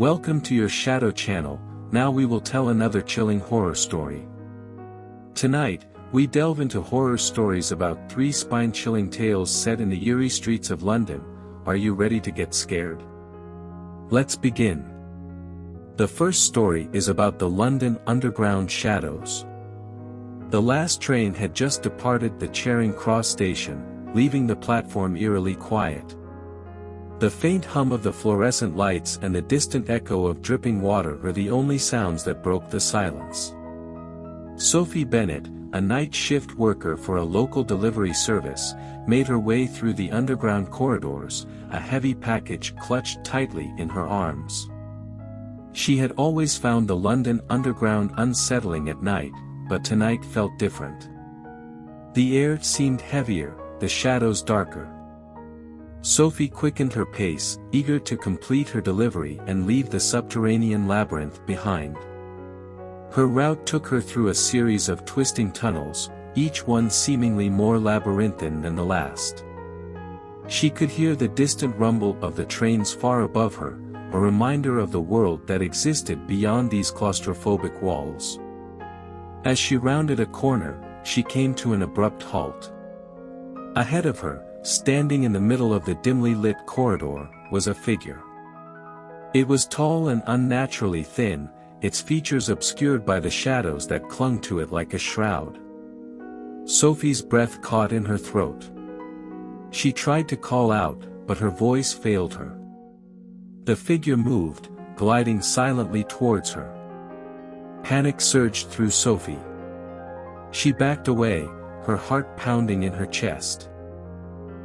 Welcome to your Shadow channel. Now we will tell another chilling horror story. Tonight, we delve into horror stories about 3 spine-chilling tales set in the eerie streets of London. Are you ready to get scared? Let's begin. The first story is about the London Underground shadows. The last train had just departed the Charing Cross station, leaving the platform eerily quiet. The faint hum of the fluorescent lights and the distant echo of dripping water were the only sounds that broke the silence. Sophie Bennett, a night shift worker for a local delivery service, made her way through the underground corridors, a heavy package clutched tightly in her arms. She had always found the London Underground unsettling at night, but tonight felt different. The air seemed heavier, the shadows darker. Sophie quickened her pace, eager to complete her delivery and leave the subterranean labyrinth behind. Her route took her through a series of twisting tunnels, each one seemingly more labyrinthine than the last. She could hear the distant rumble of the trains far above her, a reminder of the world that existed beyond these claustrophobic walls. As she rounded a corner, she came to an abrupt halt. Ahead of her, standing in the middle of the dimly lit corridor, was a figure. It was tall and unnaturally thin, its features obscured by the shadows that clung to it like a shroud. Sophie's breath caught in her throat. She tried to call out, but her voice failed her. The figure moved, gliding silently towards her. Panic surged through Sophie. She backed away, her heart pounding in her chest.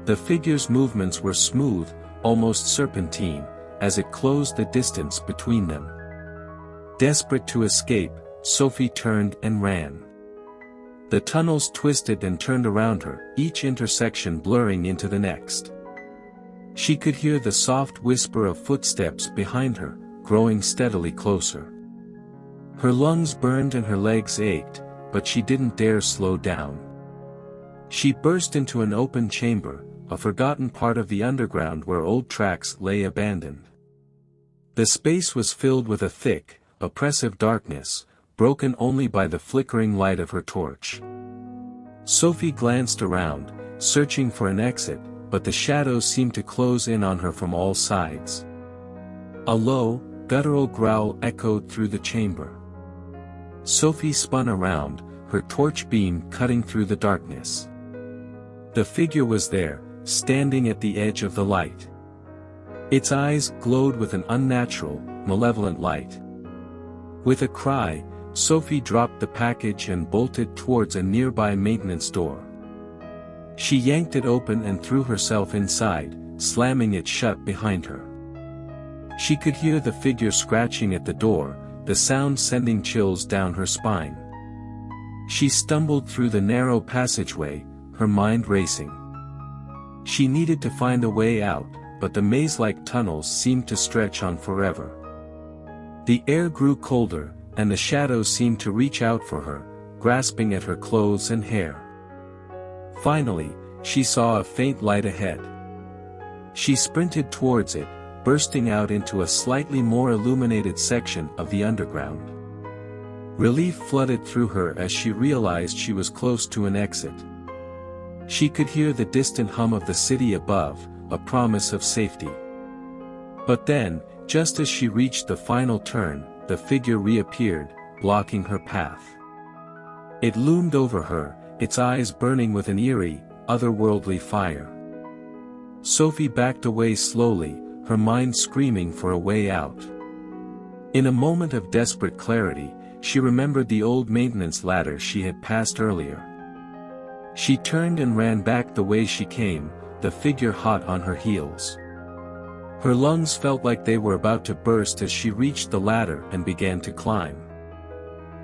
The figure's movements were smooth, almost serpentine, as it closed the distance between them. Desperate to escape, Sophie turned and ran. The tunnels twisted and turned around her, each intersection blurring into the next. She could hear the soft whisper of footsteps behind her, growing steadily closer. Her lungs burned and her legs ached, but she didn't dare slow down. She burst into an open chamber, a forgotten part of the underground where old tracks lay abandoned. The space was filled with a thick, oppressive darkness, broken only by the flickering light of her torch. Sophie glanced around, searching for an exit, but the shadows seemed to close in on her from all sides. A low, guttural growl echoed through the chamber. Sophie spun around, her torch beam cutting through the darkness. The figure was there, standing at the edge of the light. Its eyes glowed with an unnatural, malevolent light. With a cry, Sophie dropped the package and bolted towards a nearby maintenance door. She yanked it open and threw herself inside, slamming it shut behind her. She could hear the figure scratching at the door, the sound sending chills down her spine. She stumbled through the narrow passageway, her mind racing. She needed to find a way out, but the maze-like tunnels seemed to stretch on forever. The air grew colder, and the shadows seemed to reach out for her, grasping at her clothes and hair. Finally, she saw a faint light ahead. She sprinted towards it, bursting out into a slightly more illuminated section of the underground. Relief flooded through her as she realized she was close to an exit. She could hear the distant hum of the city above, a promise of safety. But then, just as she reached the final turn, the figure reappeared, blocking her path. It loomed over her, its eyes burning with an eerie, otherworldly fire. Sophie backed away slowly, her mind screaming for a way out. In a moment of desperate clarity, she remembered the old maintenance ladder she had passed earlier. She turned and ran back the way she came, the figure hot on her heels. Her lungs felt like they were about to burst as she reached the ladder and began to climb.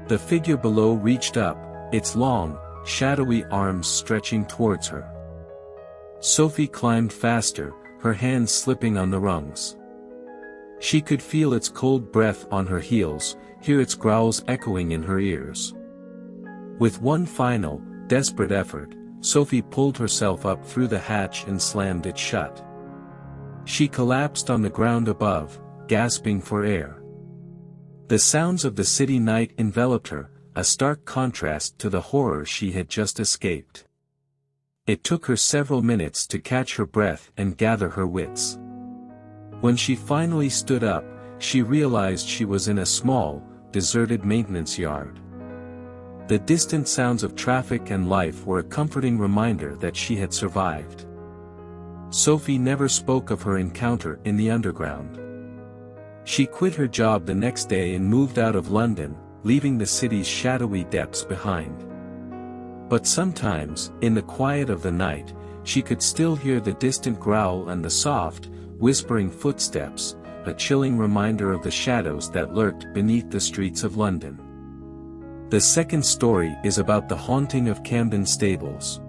The figure below reached up, its long, shadowy arms stretching towards her. Sophie climbed faster, her hands slipping on the rungs. She could feel its cold breath on her heels, hear its growls echoing in her ears. With one final, desperate effort, Sophie pulled herself up through the hatch and slammed it shut. She collapsed on the ground above, gasping for air. The sounds of the city night enveloped her, a stark contrast to the horror she had just escaped. It took her several minutes to catch her breath and gather her wits. When she finally stood up, she realized she was in a small, deserted maintenance yard. The distant sounds of traffic and life were a comforting reminder that she had survived. Sophie never spoke of her encounter in the underground. She quit her job the next day and moved out of London, leaving the city's shadowy depths behind. But sometimes, in the quiet of the night, she could still hear the distant growl and the soft, whispering footsteps, a chilling reminder of the shadows that lurked beneath the streets of London. The second story is about the haunting of Camden Stables.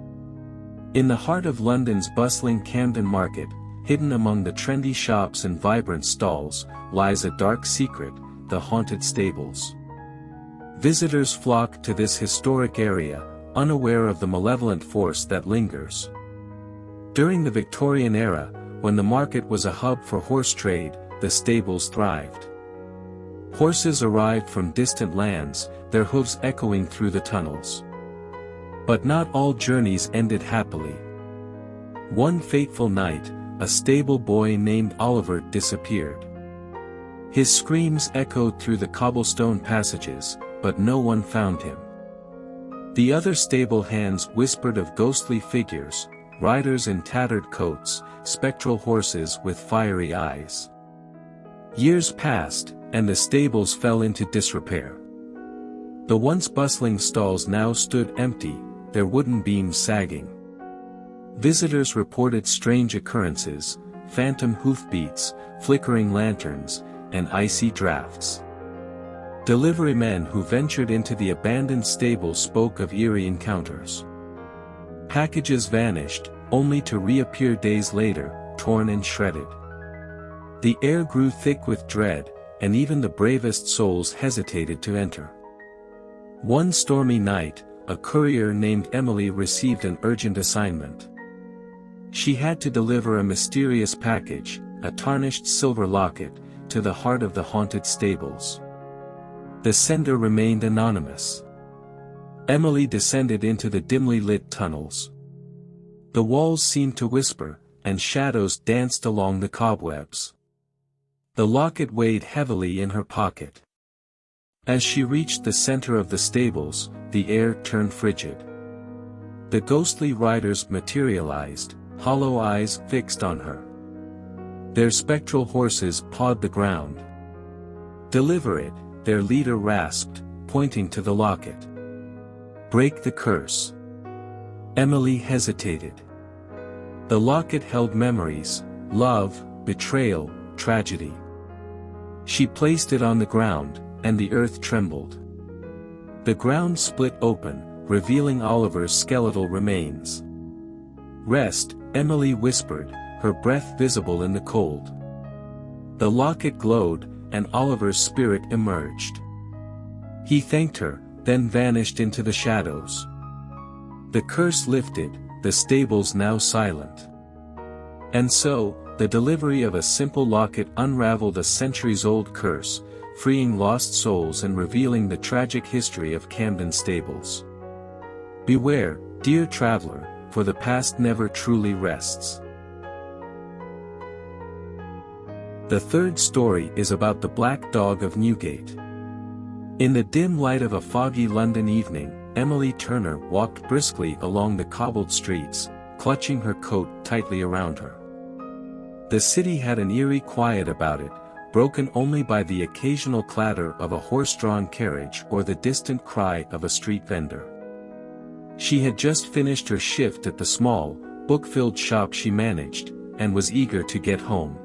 In the heart of London's bustling Camden Market, hidden among the trendy shops and vibrant stalls, lies a dark secret, the haunted stables. Visitors flock to this historic area, unaware of the malevolent force that lingers. During the Victorian era, when the market was a hub for horse trade, the stables thrived. Horses arrived from distant lands, their hooves echoing through the tunnels. But not all journeys ended happily. One fateful night, a stable boy named Oliver disappeared. His screams echoed through the cobblestone passages, but no one found him. The other stable hands whispered of ghostly figures, riders in tattered coats, spectral horses with fiery eyes. Years passed, and the stables fell into disrepair. The once bustling stalls now stood empty, their wooden beams sagging. Visitors reported strange occurrences, phantom hoofbeats, flickering lanterns, and icy drafts. Deliverymen who ventured into the abandoned stables spoke of eerie encounters. Packages vanished, only to reappear days later, torn and shredded. The air grew thick with dread, and even the bravest souls hesitated to enter. One stormy night, a courier named Emily received an urgent assignment. She had to deliver a mysterious package, a tarnished silver locket, to the heart of the haunted stables. The sender remained anonymous. Emily descended into the dimly lit tunnels. The walls seemed to whisper, and shadows danced along the cobwebs. The locket weighed heavily in her pocket. As she reached the center of the stables, the air turned frigid. The ghostly riders materialized, hollow eyes fixed on her. Their spectral horses pawed the ground. "Deliver it," their leader rasped, pointing to the locket. "Break the curse." Emily hesitated. The locket held memories, love, betrayal, tragedy. She placed it on the ground, and the earth trembled. The ground split open, revealing Oliver's skeletal remains. "Rest," Emily whispered, her breath visible in the cold. The locket glowed, and Oliver's spirit emerged. He thanked her, then vanished into the shadows. The curse lifted, the stables now silent. And so, the delivery of a simple locket unraveled a centuries-old curse, freeing lost souls and revealing the tragic history of Camden Stables. Beware, dear traveler, for the past never truly rests. The third story is about the Black Dog of Newgate. In the dim light of a foggy London evening, Emily Turner walked briskly along the cobbled streets, clutching her coat tightly around her. The city had an eerie quiet about it, broken only by the occasional clatter of a horse-drawn carriage or the distant cry of a street vendor. She had just finished her shift at the small, book-filled shop she managed, and was eager to get home.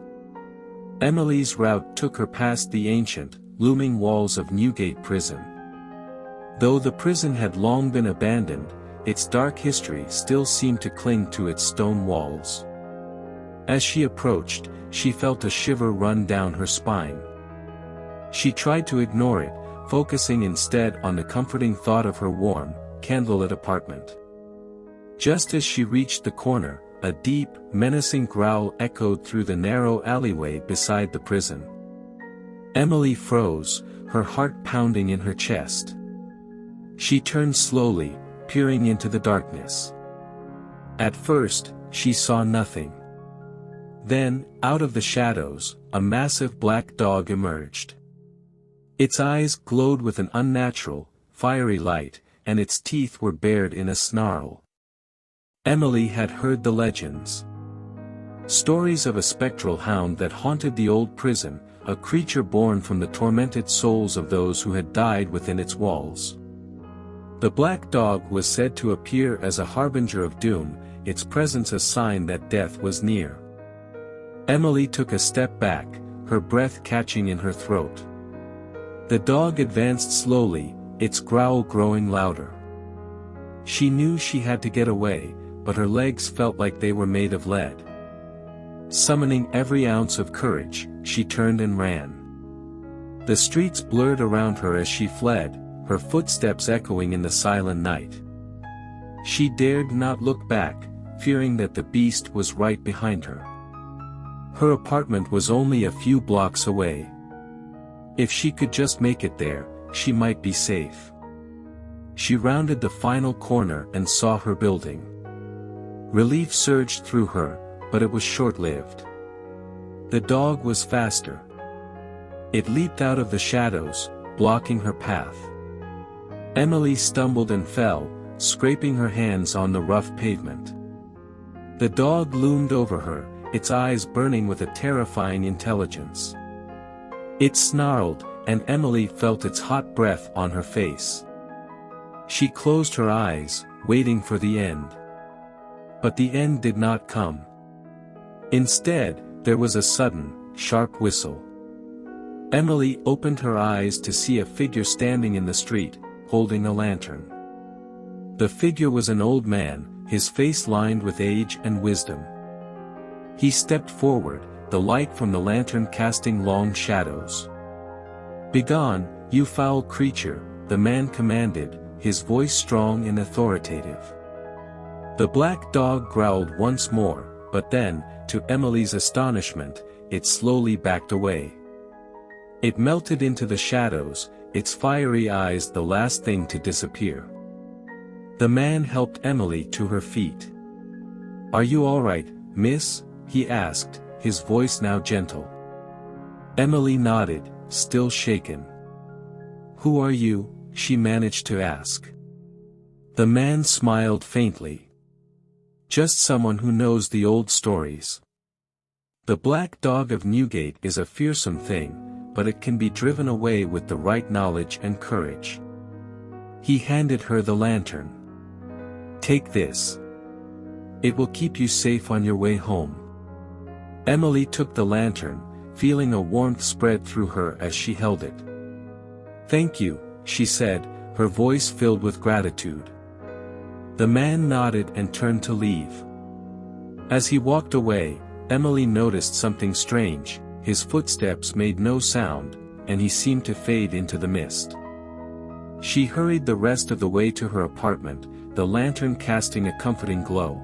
Emily's route took her past the ancient, looming walls of Newgate Prison. Though the prison had long been abandoned, its dark history still seemed to cling to its stone walls. As she approached, she felt a shiver run down her spine. She tried to ignore it, focusing instead on the comforting thought of her warm, candlelit apartment. Just as she reached the corner, a deep, menacing growl echoed through the narrow alleyway beside the prison. Emily froze, her heart pounding in her chest. She turned slowly, peering into the darkness. At first, she saw nothing. Then, out of the shadows, a massive black dog emerged. Its eyes glowed with an unnatural, fiery light, and its teeth were bared in a snarl. Emily had heard the legends. Stories of a spectral hound that haunted the old prison, a creature born from the tormented souls of those who had died within its walls. The black dog was said to appear as a harbinger of doom, its presence a sign that death was near. Emily took a step back, her breath catching in her throat. The dog advanced slowly, its growl growing louder. She knew she had to get away, but her legs felt like they were made of lead. Summoning every ounce of courage, she turned and ran. The streets blurred around her as she fled, her footsteps echoing in the silent night. She dared not look back, fearing that the beast was right behind her. Her apartment was only a few blocks away. If she could just make it there, she might be safe. She rounded the final corner and saw her building. Relief surged through her, but it was short-lived. The dog was faster. It leaped out of the shadows, blocking her path. Emily stumbled and fell, scraping her hands on the rough pavement. The dog loomed over her, its eyes burning with a terrifying intelligence. It snarled, and Emily felt its hot breath on her face. She closed her eyes, waiting for the end. But the end did not come. Instead, there was a sudden, sharp whistle. Emily opened her eyes to see a figure standing in the street, holding a lantern. The figure was an old man, his face lined with age and wisdom. He stepped forward, the light from the lantern casting long shadows. "Begone, you foul creature," the man commanded, his voice strong and authoritative. The black dog growled once more, but then, to Emily's astonishment, it slowly backed away. It melted into the shadows, its fiery eyes the last thing to disappear. The man helped Emily to her feet. "Are you all right, miss?" he asked, his voice now gentle. Emily nodded, still shaken. "Who are you?" she managed to ask. The man smiled faintly. "Just someone who knows the old stories. The black dog of Newgate is a fearsome thing, but it can be driven away with the right knowledge and courage." He handed her the lantern. "Take this. It will keep you safe on your way home." Emily took the lantern, feeling a warmth spread through her as she held it. "Thank you," she said, her voice filled with gratitude. The man nodded and turned to leave. As he walked away, Emily noticed something strange. His footsteps made no sound, and he seemed to fade into the mist. She hurried the rest of the way to her apartment, the lantern casting a comforting glow.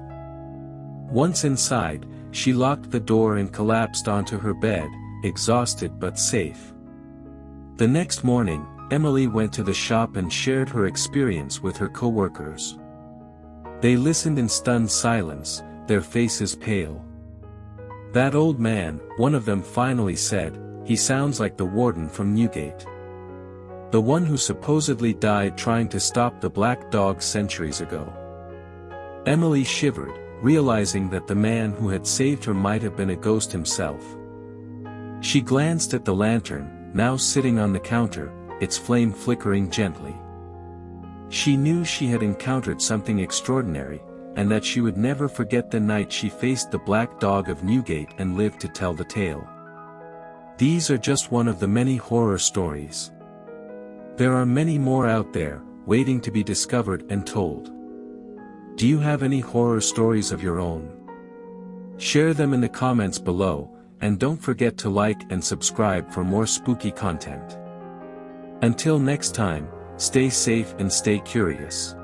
Once inside, she locked the door and collapsed onto her bed, exhausted but safe. The next morning, Emily went to the shop and shared her experience with her co-workers. They listened in stunned silence, their faces pale. "That old man," one of them finally said, "he sounds like the warden from Newgate. The one who supposedly died trying to stop the black dog centuries ago." Emily shivered, realizing that the man who had saved her might have been a ghost himself. She glanced at the lantern, now sitting on the counter, its flame flickering gently. She knew she had encountered something extraordinary, and that she would never forget the night she faced the black dog of Newgate and lived to tell the tale. These are just one of the many horror stories. There are many more out there, waiting to be discovered and told. Do you have any horror stories of your own? Share them in the comments below, and don't forget to like and subscribe for more spooky content. Until next time, stay safe and stay curious.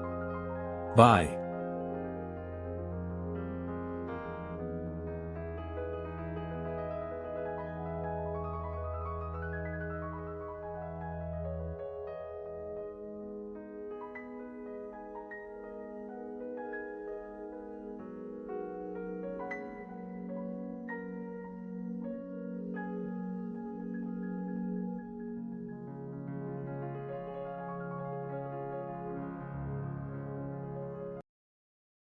Bye.